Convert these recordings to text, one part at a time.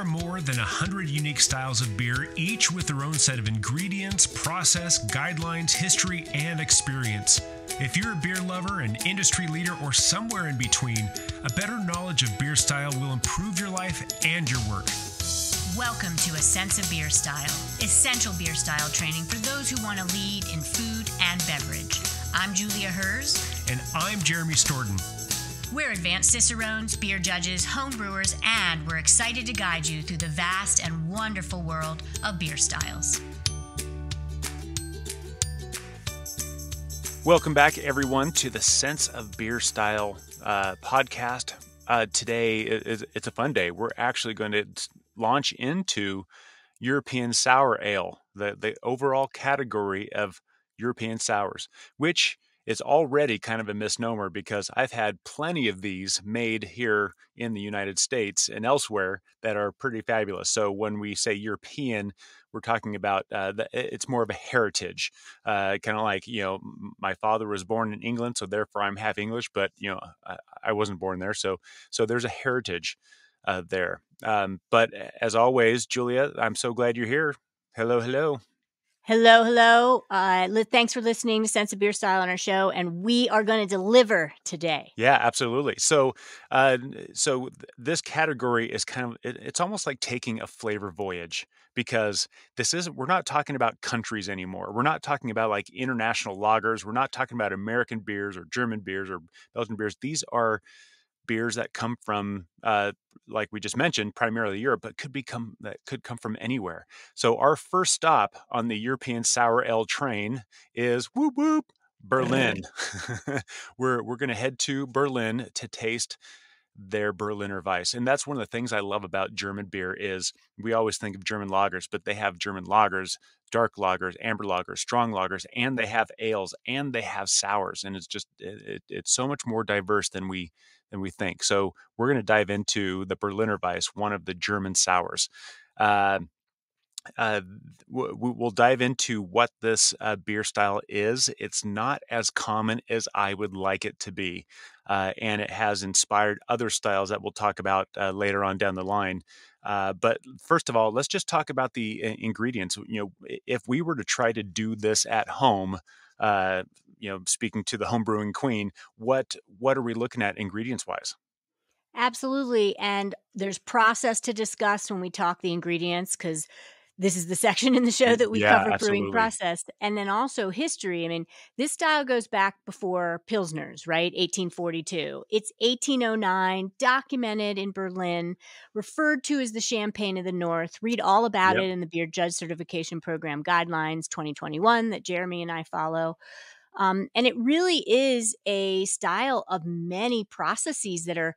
are more than 100 unique styles of beer, each with their own set of ingredients, process, guidelines, history, and experience. If you're a beer lover, an industry leader, or somewhere in between, a better knowledge of beer style will improve your life and your work. Welcome to A Sense of Beer Style, essential beer style training for those who want to lead in food and beverage. I'm Julia Herz. And I'm Jeremy Storton. We're advanced Cicerones, beer judges, home brewers, and we're excited to guide you through the vast and wonderful world of beer styles. Welcome back, everyone, to the Sense of Beer Style podcast. Today, it's a fun day. We're actually going to launch into European Sour Ale, the overall category of European sours, which is already kind of a misnomer because I've had plenty of these made here in the United States and elsewhere that are pretty fabulous. So when we say European, we're talking about it's more of a heritage, kind of like, my father was born in England, so therefore I'm half English, but, I wasn't born there. So there's a heritage there. But as always, Julia, I'm so glad you're here. Hello, hello. Hello. Thanks for listening to Sense of Beer Style on our show, and we are going to deliver today. Yeah, absolutely. So this category is it's almost like taking a flavor voyage because we're not talking about countries anymore. We're not talking about like international lagers. We're not talking about American beers or German beers or Belgian beers. These are beers that come from, like we just mentioned, primarily Europe, but could come from anywhere. So our first stop on the European Sour Ale train is Berlin. We're going to head to Berlin to taste their Berliner Weisse. And that's one of the things I love about German beer is we always think of German lagers, but they have German lagers, dark lagers, amber lagers, strong lagers, and they have ales and they have sours. And it's just, it's so much more diverse than we think. So we're going to dive into the Berliner Weisse, one of the German sours. We'll dive into what this beer style is. It's not as common as I would like it to be, and it has inspired other styles that we'll talk about later on down the line. But first of all, let's just talk about the ingredients. If we were to try to do this at home, speaking to the home brewing queen, what are we looking at ingredients wise? Absolutely. And there's process to discuss when we talk the ingredients, because this is the section in the show that we cover brewing process. And then also history. I mean, this style goes back before Pilsners, right? 1842. It's 1809, documented in Berlin, referred to as the Champagne of the North. Read all about it in the Beer Judge Certification Program Guidelines 2021 that Jeremy and I follow. And it really is a style of many processes that are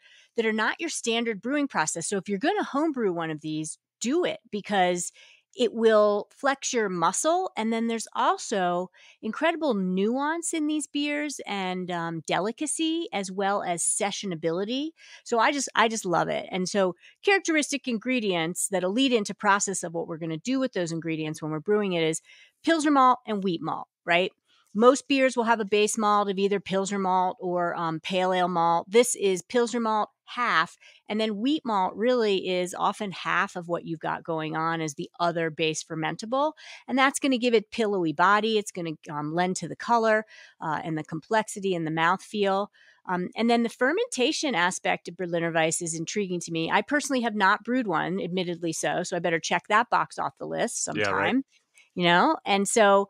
not your standard brewing process. So if you're going to homebrew one of these, do it because it will flex your muscle. And then there's also incredible nuance in these beers and delicacy as well as sessionability. So I just love it. And so characteristic ingredients that'll lead into process of what we're going to do with those ingredients when we're brewing it is Pilsner malt and wheat malt, right? Most beers will have a base malt of either Pilsner malt or pale ale malt. This is Pilsner malt half, and then wheat malt really is often half of what you've got going on as the other base fermentable, and that's going to give it pillowy body. It's going to lend to the color and the complexity and the mouthfeel. And then the fermentation aspect of Berliner Weisse is intriguing to me. I personally have not brewed one, admittedly so I better check that box off the list sometime. Yeah, right. And so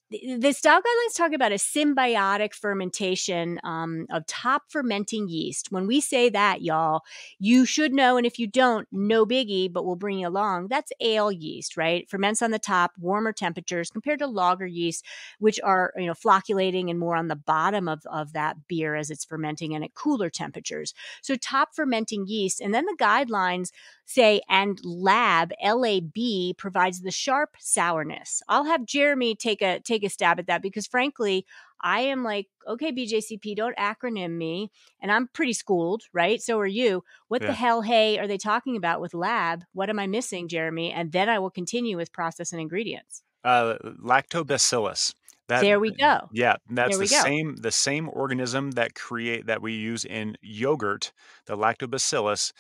the style guidelines talk about a symbiotic fermentation of top fermenting yeast. When we say that, y'all, you should know. And if you don't, no biggie, but we'll bring you along. That's ale yeast, right? It ferments on the top, warmer temperatures compared to lager yeast, which are, flocculating and more on the bottom of that beer as it's fermenting and at cooler temperatures. So top fermenting yeast. And then the guidelines say, and LAB provides the sharp sourness. I'll have Jeremy take a stab at that because frankly, I am like, okay, BJCP, don't acronym me. And I'm pretty schooled, right? So are you. What the hell, hey, are they talking about with LAB? What am I missing, Jeremy? And then I will continue with process and ingredients. Lactobacillus. That There we go. yeah, that's There we go. the same organism that we use in yogurt, the lactobacillus,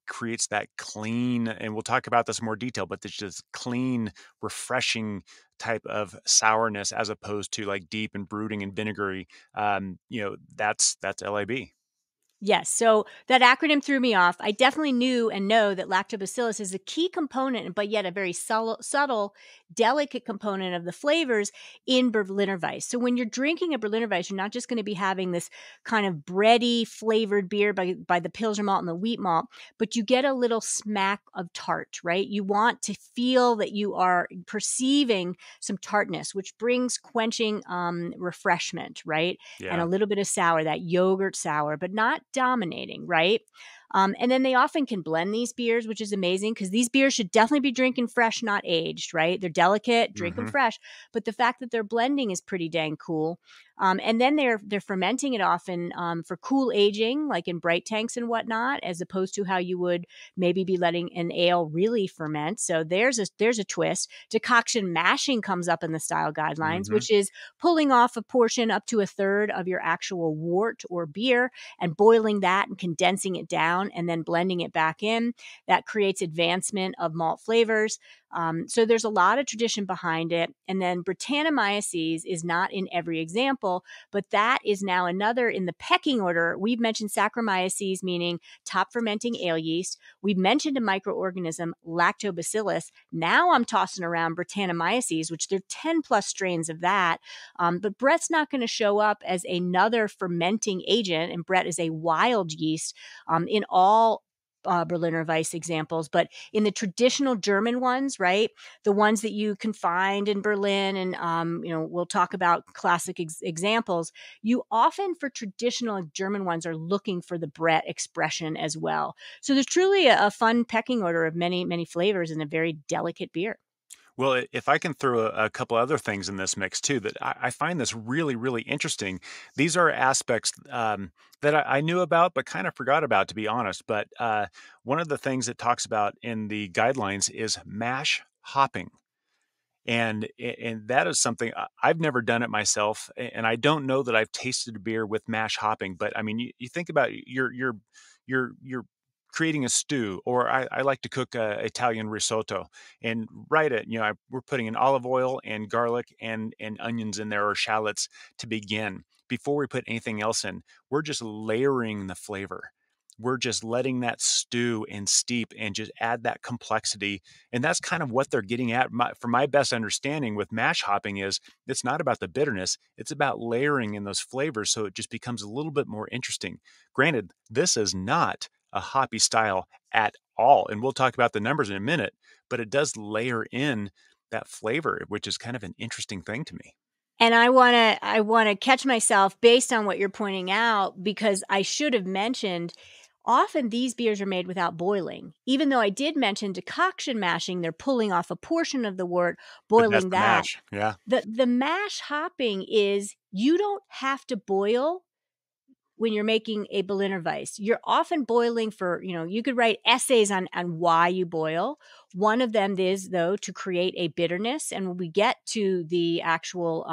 creates that clean, and we'll talk about this in more detail, but it's just clean, refreshing type of sourness as opposed to like deep and brooding and vinegary. That's LAB. Yes. So that acronym threw me off. I definitely knew and know that lactobacillus is a key component, but yet a very subtle, delicate component of the flavors in Berliner Weisse. So when you're drinking a Berliner Weisse, you're not just going to be having this kind of bready flavored beer by the Pilsner malt and the wheat malt, but you get a little smack of tart, right? You want to feel that you are perceiving some tartness, which brings quenching refreshment, right? And a Yeah. little bit of sour, that yogurt sour, but not dominating, right? And then they often can blend these beers, which is amazing because these beers should definitely be drinking fresh, not aged, right? They're delicate, drink them Hmm. fresh. But the fact that they're blending is pretty dang cool. And then they're fermenting it often for cool aging, like in bright tanks and whatnot, as opposed to how you would maybe be letting an ale really ferment. So there's a twist. Decoction mashing comes up in the style guidelines, Hmm. which is pulling off a portion up to a third of your actual wort or beer and boiling that and condensing it down and then blending it back in. That creates advancement of malt flavors. So there's a lot of tradition behind it. And then Brettanomyces is not in every example, but that is now another in the pecking order. We've mentioned Saccharomyces, meaning top fermenting ale yeast. We've mentioned a microorganism, Lactobacillus. Now I'm tossing around Brettanomyces, which there are 10 plus strains of that. But Brett's not going to show up as another fermenting agent, and Brett is a wild yeast in all Berliner Weisse examples, but in the traditional German ones, right, the ones that you can find in Berlin, and we'll talk about classic examples. You often, for traditional German ones, are looking for the Brett expression as well. So there's truly a fun pecking order of many, many flavors in a very delicate beer. Well, if I can throw a couple other things in this mix too, that I find this really, really interesting. These are aspects that I knew about, but kind of forgot about, to be honest. But one of the things it talks about in the guidelines is mash hopping. And that is something I've never done it myself, and I don't know that I've tasted a beer with mash hopping. But I mean, you think about you're creating a stew, or I like to cook Italian risotto, and we're putting in olive oil and garlic and onions in there, or shallots to begin. Before we put anything else in, we're just layering the flavor. We're just letting that stew and steep and just add that complexity. And that's kind of what they're getting at. From my best understanding with mash hopping is it's not about the bitterness. It's about layering in those flavors. So it just becomes a little bit more interesting. Granted, this is not a hoppy style at all. And we'll talk about the numbers in a minute, but it does layer in that flavor, which is kind of an interesting thing to me. And I want to catch myself based on what you're pointing out, because I should have mentioned often these beers are made without boiling. Even though I did mention decoction mashing, they're pulling off a portion of the wort, But that's boiling the that. mash. Yeah. The mash hopping is you don't have to boil when you're making a Berliner Weisse. You're often boiling for, you could write essays on why you boil. One of them is, though, to create a bitterness. And when we get to the actual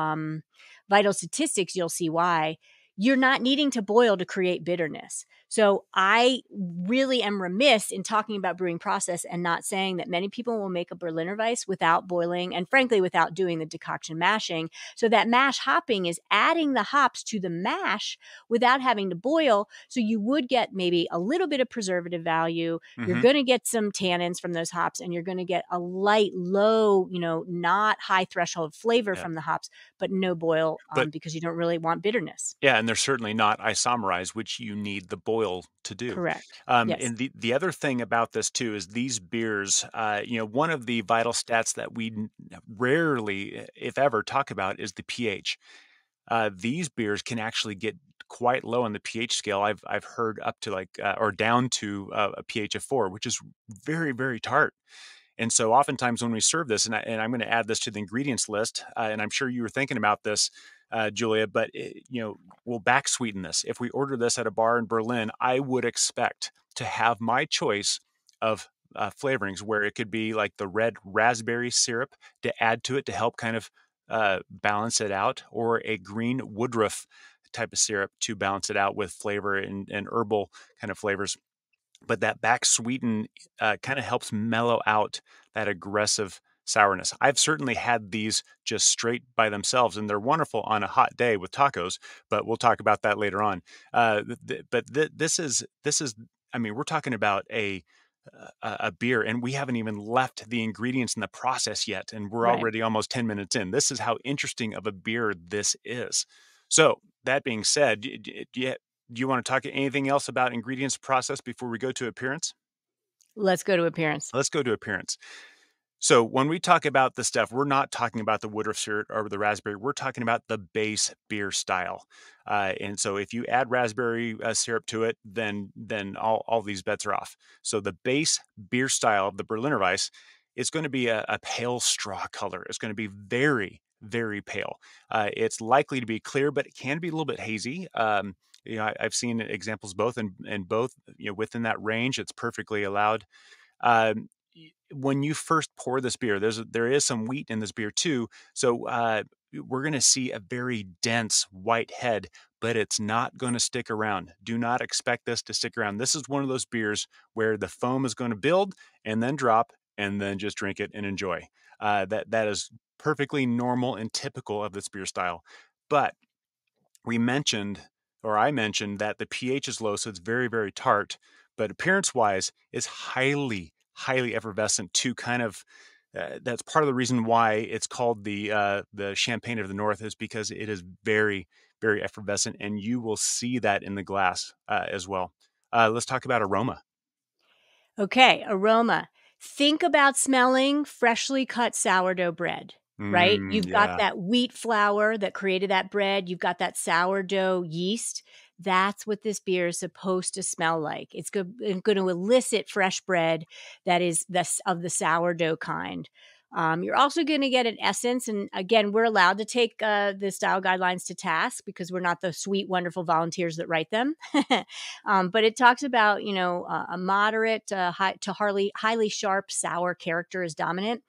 vital statistics, you'll see why. You're not needing to boil to create bitterness. So I really am remiss in talking about brewing process and not saying that many people will make a Berliner Weisse without boiling and, frankly, without doing the decoction mashing. So that mash hopping is adding the hops to the mash without having to boil. So you would get maybe a little bit of preservative value. You're Hmm. going to get some tannins from those hops, and you're going to get a light, low, not high threshold flavor Yeah. from the hops, but no boil But because you don't really want bitterness. yeah, and they're certainly not isomerized, which you need the boil to do. Correct. Yes. And the other thing about this too is these beers. One of the vital stats that we rarely, if ever, talk about is the pH. These beers can actually get quite low on the pH scale. I've heard up to or down to a pH of 4, which is very, very tart. And so oftentimes when we serve this, and I'm going to add this to the ingredients list, and I'm sure you were thinking about this, Julia, but we'll back sweeten this. If we order this at a bar in Berlin, I would expect to have my choice of flavorings, where it could be like the red raspberry syrup to add to it to help kind of balance it out, or a green Woodruff type of syrup to balance it out with flavor and herbal kind of flavors. But that back sweeten kind of helps mellow out that aggressive sourness. I've certainly had these just straight by themselves, and they're wonderful on a hot day with tacos. But we'll talk about that later on. This is, I mean, we're talking about a beer, and we haven't even left the ingredients in the process yet, and we're Right. already almost 10 minutes in. This is how interesting of a beer this is. So that being said, do you want to talk anything else about ingredients process before we go to appearance? Let's go to appearance. Let's go to appearance. So when we talk about the stuff, we're not talking about the Woodruff syrup or the raspberry. We're talking about the base beer style. And so if you add raspberry syrup to it, then all these bets are off. So the base beer style of the Berliner Weisse is going to be a pale straw color. It's going to be very, very pale. It's likely to be clear, but it can be a little bit hazy. I've seen examples both, and both, within that range, it's perfectly allowed. Um, when you first pour this beer, there is some wheat in this beer too. So we're going to see a very dense white head, but it's not going to stick around. Do not expect this to stick around. This is one of those beers where the foam is going to build and then drop, and then just drink it and enjoy. That is perfectly normal and typical of this beer style. But I mentioned that the pH is low, so it's very, very tart, but appearance-wise is highly, highly effervescent to kind of, that's part of the reason why it's called the Champagne of the North, is because it is very, very effervescent, and you will see that in the glass as well. Let's talk about aroma. Okay, aroma. Think about smelling freshly cut sourdough bread, right? You've got Yeah. that wheat flour that created that bread. You've got that sourdough yeast. That's what this beer is supposed to smell like. It's going to elicit fresh bread that is of the sourdough kind. You're also going to get an essence. And again, we're allowed to take the style guidelines to task because we're not the sweet, wonderful volunteers that write them. But it talks about, a moderate to highly sharp sour character is dominant.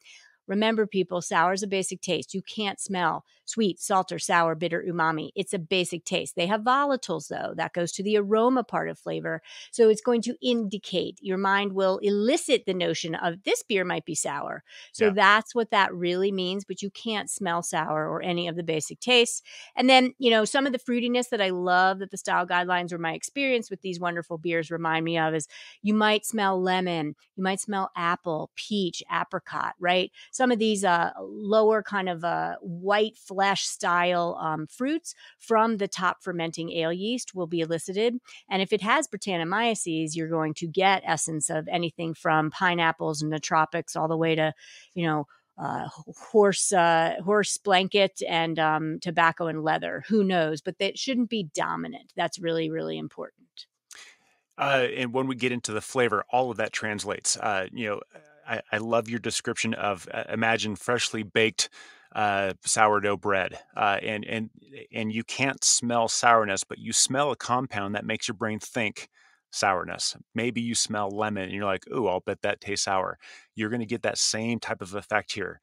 Remember, people, sour is a basic taste. You can't smell sweet, salt, or sour, bitter, umami. It's a basic taste. They have volatiles, though. That goes to the aroma part of flavor. So it's going to indicate, your mind will elicit the notion of this beer might be sour. So Yeah. that's what that really means, but you can't smell sour or any of the basic tastes. And then, some of the fruitiness that I love that the style guidelines or my experience with these wonderful beers remind me of is you might smell lemon, you might smell apple, peach, apricot, right? Some of these lower kind of white flesh style fruits from the top fermenting ale yeast will be elicited. And if it has Brettanomyces, you're going to get essence of anything from pineapples and nootropics all the way to, horse blanket and tobacco and leather. Who knows? But that shouldn't be dominant. That's really, really important. And when we get into the flavor, all of that translates. I love your description of imagine freshly baked sourdough bread, and you can't smell sourness, but you smell a compound that makes your brain think sourness. Maybe you smell lemon, and you're like, "Ooh, I'll bet that tastes sour." You're going to get that same type of effect here.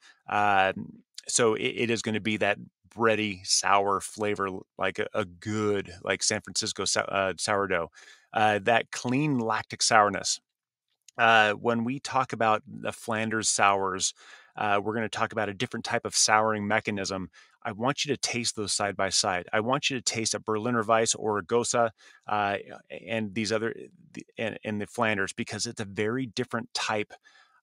So it is going to be that bready, sour flavor, like a good, like San Francisco sourdough. That clean lactic sourness. When we talk about the Flanders sours, we're going to talk about a different type of souring mechanism. I want you to taste those side by side. I want you to taste a Berliner Weisse or a Gosa and these other and the Flanders, because it's a very different type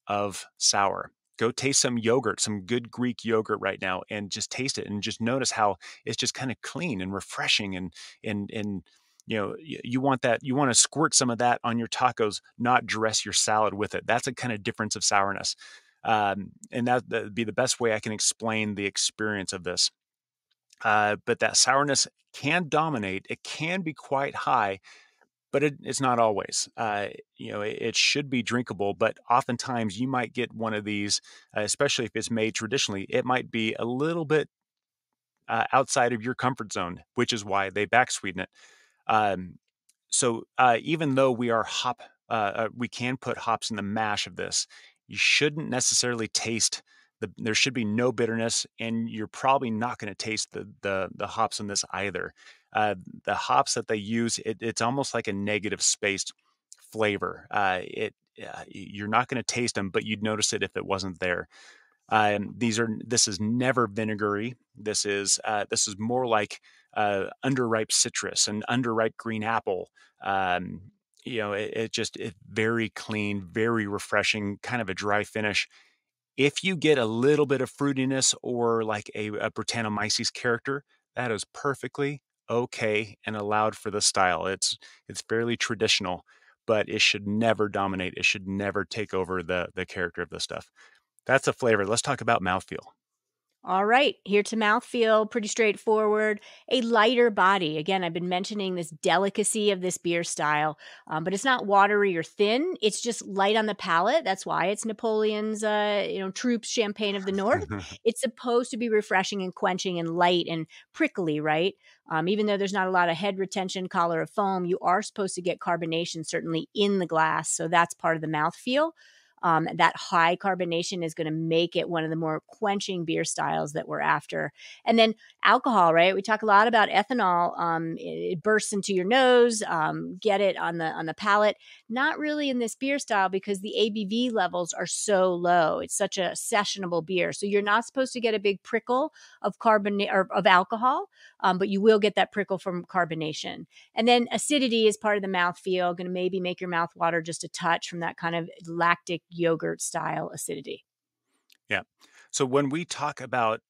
of sour. Go taste some yogurt, some good Greek yogurt right now, and just taste it and just notice how it's just kind of clean and refreshing and you want that, you want to squirt some of that on your tacos, not dress your salad with it. That's a kind of difference of sourness. And that'd be the best way I can explain the experience of this. But that sourness can dominate. It can be quite high, but it's not always. It should be drinkable, but oftentimes you might get one of these, especially if it's made traditionally, it might be a little bit outside of your comfort zone, which is why they back sweeten it. So even though we can put hops in the mash of this, you shouldn't necessarily taste There should be no bitterness, and you're probably not going to taste the hops in this either. The hops that they use, it's almost like a negative spaced flavor. You're not going to taste them, but you'd notice it if it wasn't there. This is never vinegary. This is more like underripe citrus and underripe green apple. It very clean, very refreshing, kind of a dry finish. If you get a little bit of fruitiness or like a Brettanomyces character, that is perfectly okay and allowed for the style. It's fairly traditional, but it should never dominate. It should never take over the character of the stuff. That's a flavor. Let's talk about mouthfeel. All right, here to mouthfeel, pretty straightforward. A lighter body. Again, I've been mentioning this delicacy of this beer style, but it's not watery or thin. It's just light on the palate. That's why it's Napoleon's, troops champagne of the North. It's supposed to be refreshing and quenching and light and prickly, right? Even though there's not a lot of head retention, collar of foam, you are supposed to get carbonation certainly in the glass. So that's part of the mouthfeel. That high carbonation is going to make it one of the more quenching beer styles that we're after. And then alcohol, right? We talk a lot about ethanol. It bursts into your nose, get it on the palate. Not really in this beer style because the ABV levels are so low. It's such a sessionable beer. So you're not supposed to get a big prickle of carbonate or of alcohol, but you will get that prickle from carbonation. And then acidity is part of the mouthfeel, going to maybe make your mouth water just a touch from that kind of lactic yogurt style acidity. Yeah. So when we talk about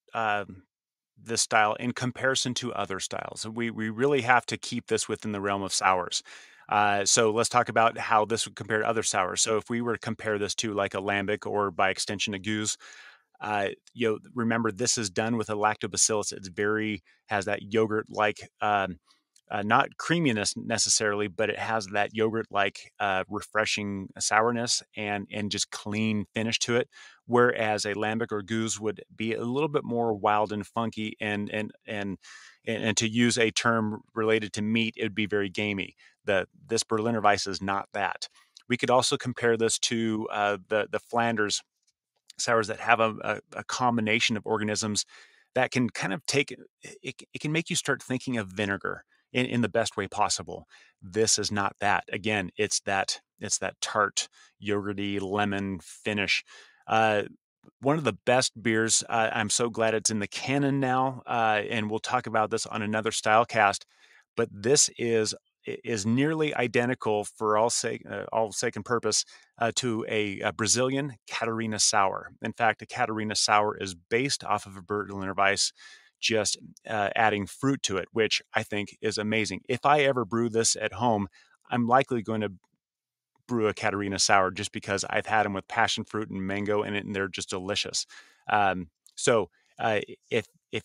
this style in comparison to other styles, we really have to keep this within the realm of sours. So let's talk about how this would compare to other sours. So if we were to compare this to like a lambic or by extension a goose, remember this is done with a lactobacillus. Has that yogurt like not creaminess necessarily, but it has that yogurt like refreshing sourness and just clean finish to it. Whereas a lambic or goose would be a little bit more wild and funky, and to use a term related to meat, it would be very gamey. This Berliner Weisse is not that. We could also compare this to the Flanders sours that have a combination of organisms that can kind of it can make you start thinking of vinegar in the best way possible. This is not that. Again, it's that tart, yogurty, lemon finish. One of the best beers. I'm so glad it's in the canon now, and we'll talk about this on another Stylecast. But this is nearly identical for all sake and purpose to a Brazilian Catarina sour. In fact, a Catarina sour is based off of a Berliner Weisse, just adding fruit to it, which I think is amazing. If I ever brew this at home, I'm likely going to brew a Catarina sour just because I've had them with passion fruit and mango in it, and they're just delicious. If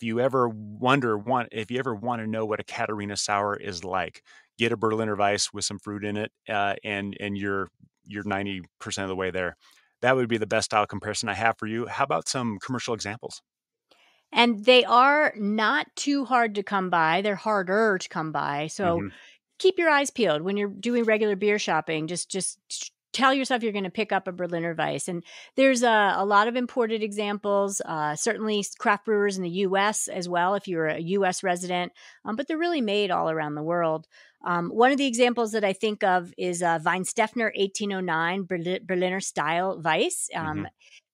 you ever want to know what a Catarina sour is like, get a Berliner Weisse with some fruit in it, and you're 90% of the way there. That would be the best style comparison I have for you. How about some commercial examples? And they are not too hard to come by. They're harder to come by. So keep your eyes peeled when you're doing regular beer shopping. Just tell yourself you're going to pick up a Berliner Weisse. And there's a lot of imported examples, certainly craft brewers in the U.S. as well, if you're a U.S. resident, but they're really made all around the world. One of the examples that I think of is Weinstefner 1809 Berliner Style Weiss.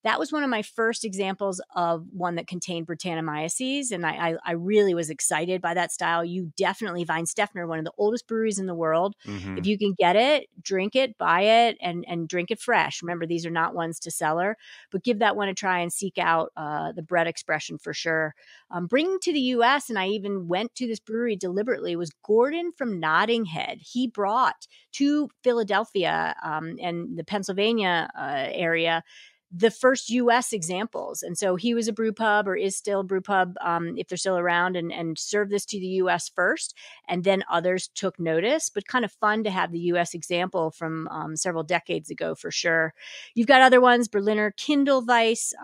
That was one of my first examples of one that contained Brettanomyces, and I really was excited by that style. You definitely, Weinstefner, one of the oldest breweries in the world. If you can get it, drink it, buy it, and drink it fresh. Remember, these are not ones to cellar, but give that one a try and seek out the Brett expression for sure. Bringing to the U.S., and I even went to this brewery deliberately, was Gordon from Notting Head. He brought to Philadelphia and the Pennsylvania area the first U.S. examples. And so he was a brew pub, or is still a brew pub, if they're still around, and served this to the U.S. first. And then others took notice, but kind of fun to have the U.S. example from several decades ago for sure. You've got other ones, Berliner Kindle Weiss,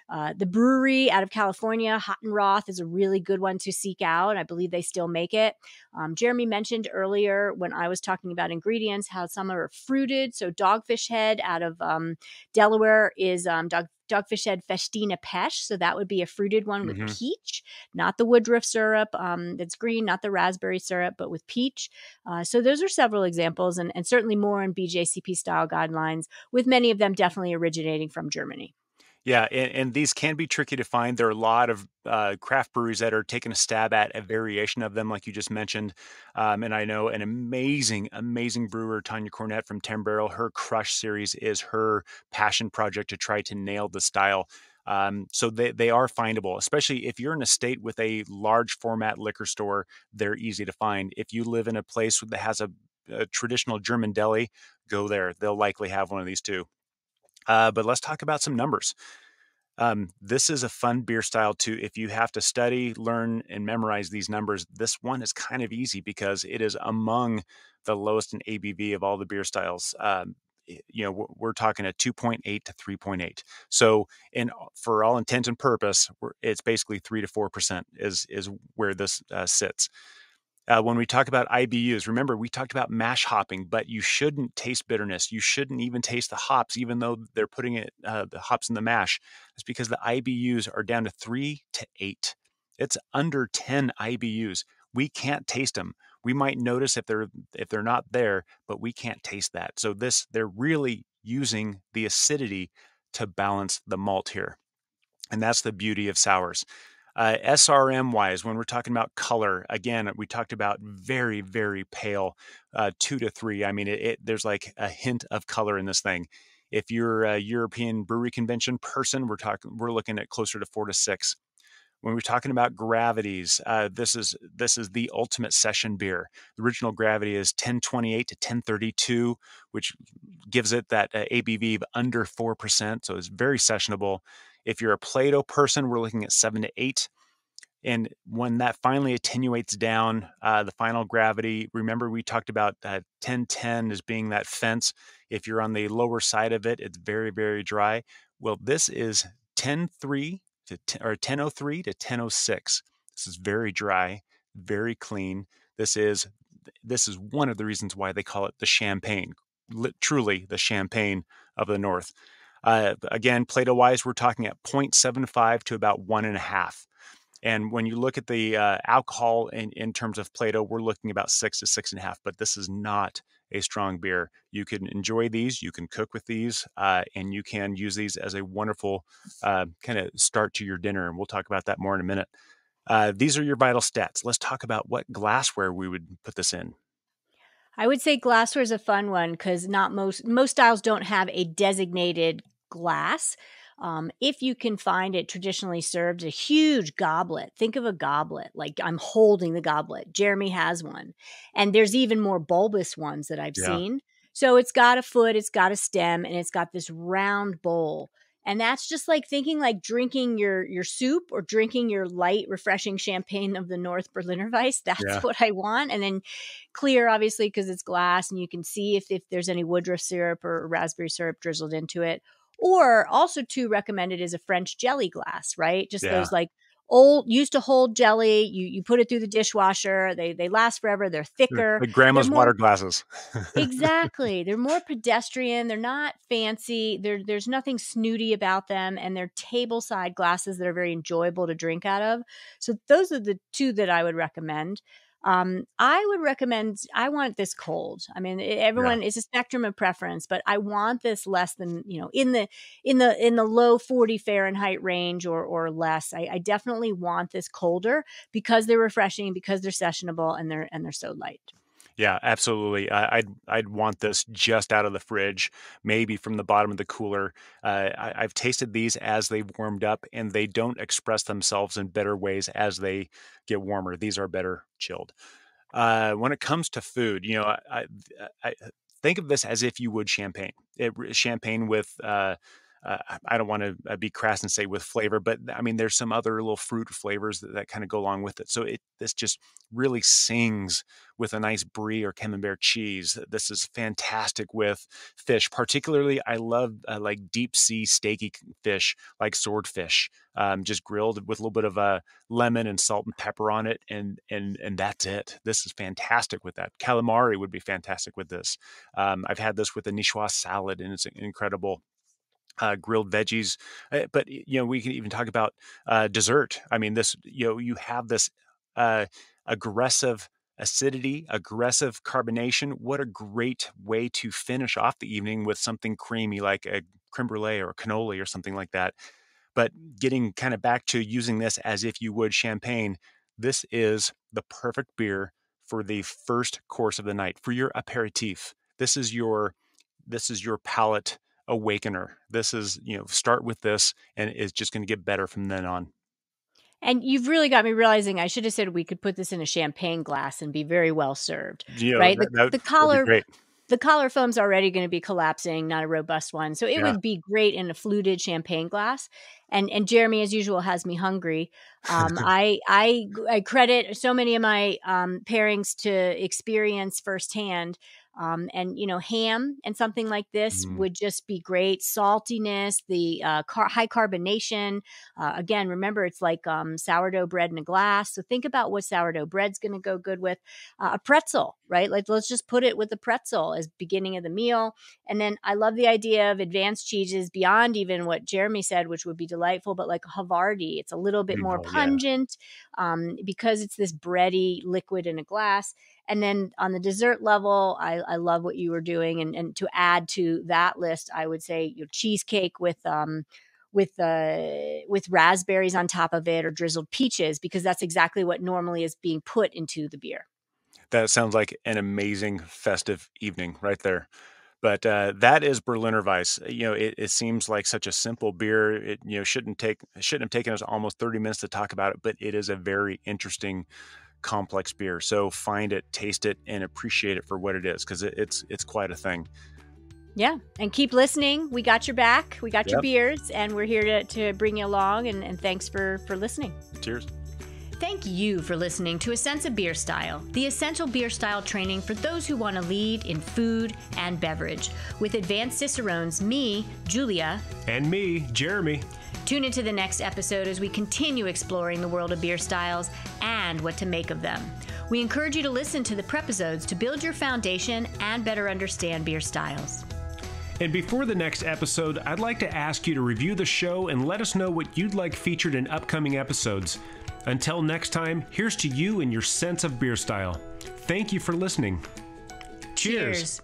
The brewery out of California, Hot and Roth, is a really good one to seek out. I believe they still make it. Jeremy mentioned earlier when I was talking about ingredients how some are fruited. So Dogfish Head out of Delaware is Dogfish Head Festina Pesh. So that would be a fruited one with peach, not the Woodruff syrup that's green, not the raspberry syrup, but with peach. So those are several examples, and certainly more in BJCP style guidelines, with many of them definitely originating from Germany. Yeah, and these can be tricky to find. There are a lot of craft breweries that are taking a stab at a variation of them, like you just mentioned. And I know an amazing, amazing brewer, Tanya Cornett from 10 Barrel. Her Crush series is her passion project to try to nail the style. So they are findable, especially if you're in a state with a large format liquor store. They're easy to find. If you live in a place that has a traditional German deli, go there. They'll likely have one of these too. But let's talk about some numbers. This is a fun beer style too. If you have to study, learn, and memorize these numbers, this one is kind of easy because it is among the lowest in ABV of all the beer styles. We're talking a 2.8 to 3.8. So, for all intent and purpose, it's basically 3 to 4% is where this sits. When we talk about IBUs, remember, we talked about mash hopping, but you shouldn't taste bitterness. You shouldn't even taste the hops, even though they're putting the hops in the mash. It's because the IBUs are down to 3 to 8. It's under 10 IBUs. We can't taste them. We might notice if they're not there, but we can't taste that. So they're really using the acidity to balance the malt here. And that's the beauty of sours. SRM wise, when we're talking about color, again, we talked about very, very pale, 2 to 3. I mean, there's like a hint of color in this thing. If you're a European Brewery Convention person, we're looking at closer to 4 to 6. When we're talking about gravities, this is the ultimate session beer. The original gravity is 1028 to 1032, which gives it that ABV of under 4%. So it's very sessionable. If you're a Plato person, we're looking at 7 to 8. And when that finally attenuates down, the final gravity, remember we talked about 1010 as being that fence. If you're on the lower side of it, it's very, very dry. Well, this is 10.3 or 1003 to 1006. This is very dry, very clean. This is one of the reasons why they call it the champagne, truly the champagne of the North. Again, Plato-wise, we're talking at 0.75 to about 1.5. And when you look at the alcohol in terms of Plato, we're looking about 6 to 6.5. But this is not a strong beer. You can enjoy these, you can cook with these, and you can use these as a wonderful kind of start to your dinner. And we'll talk about that more in a minute. These are your vital stats. Let's talk about what glassware we would put this in. I would say glassware is a fun one because not most styles don't have a designated glass. If you can find it traditionally served, a huge goblet. Think of a goblet, like I'm holding the goblet. Jeremy has one. And there's even more bulbous ones that I've seen. So it's got a foot, it's got a stem, and it's got this round bowl. And that's just like thinking like drinking your soup or drinking your light, refreshing champagne of the North Berliner Weisse. That's what I want. And then clear, obviously, because it's glass and you can see if there's any Woodruff syrup or raspberry syrup drizzled into it. Or also too recommended is a French jelly glass, right? Just those like old, used to hold jelly. You put it through the dishwasher. They last forever. They're thicker. Like grandma's water glasses. Exactly. They're more pedestrian. They're not fancy. There's nothing snooty about them. And they're table side glasses that are very enjoyable to drink out of. So those are the two that I would recommend. I would recommend, I want this cold. I mean, everyone is a spectrum of preference, but I want this less than, in the low 40 Fahrenheit range or less. I definitely want this colder because they're refreshing, because they're sessionable and they're so light. Yeah, absolutely. I'd want this just out of the fridge, maybe from the bottom of the cooler. I've tasted these as they've warmed up, and they don't express themselves in better ways as they get warmer. These are better chilled. When it comes to food, I think of this as if you would champagne. Champagne with I don't want to be crass and say with flavor, but I mean, there's some other little fruit flavors that kind of go along with it. So this just really sings with a nice brie or camembert cheese. This is fantastic with fish. Particularly, I love like deep sea steaky fish, like swordfish, just grilled with a little bit of lemon and salt and pepper on it, and that's it. This is fantastic with that. Calamari would be fantastic with this. I've had this with a niçoise salad, and it's incredible. Grilled veggies, but we can even talk about dessert. I mean, this you have this aggressive acidity, aggressive carbonation. What a great way to finish off the evening with something creamy like a creme brulee or a cannoli or something like that. But getting kind of back to using this as if you would champagne, this is the perfect beer for the first course of the night, for your aperitif. This is your palate awakener. This is, start with this and it's just going to get better from then on. And you've really got me realizing I should have said we could put this in a champagne glass and be very well served, right? The collar, great. The collar foam's already going to be collapsing, not a robust one. So it would be great in a fluted champagne glass. And Jeremy, as usual, has me hungry. I credit so many of my pairings to experience firsthand. And ham and something like this would just be great. Saltiness, the high carbonation. Again, remember, it's like sourdough bread in a glass. So think about what sourdough bread's going to go good with. A pretzel, right? Like, let's just put it with a pretzel as beginning of the meal. And then I love the idea of advanced cheeses beyond even what Jeremy said, which would be delightful, but like Havarti, it's a little bit more pungent because it's this bready liquid in a glass. And then on the dessert level, I love what you were doing. And to add to that list, I would say cheesecake with raspberries on top of it, or drizzled peaches, because that's exactly what normally is being put into the beer. That sounds like an amazing festive evening right there. But that is Berliner Weisse. It seems like such a simple beer. It shouldn't have taken us almost 30 minutes to talk about it, but it is a very interesting, complex beer. So find it, taste it, and appreciate it for what it is, because it's quite a thing. Yeah, and keep listening. We got your back. We got your beers, and we're here to bring you along. And thanks for listening. Cheers. Thank you for listening to A Sense of Beer Style, the essential beer style training for those who want to lead in food and beverage. With advanced Cicerones, me, Julia, and me, Jeremy. Tune into the next episode as we continue exploring the world of beer styles and what to make of them. We encourage you to listen to the prepisodes to build your foundation and better understand beer styles. And before the next episode, I'd like to ask you to review the show and let us know what you'd like featured in upcoming episodes. Until next time, here's to you and your sense of beer style. Thank you for listening. Cheers.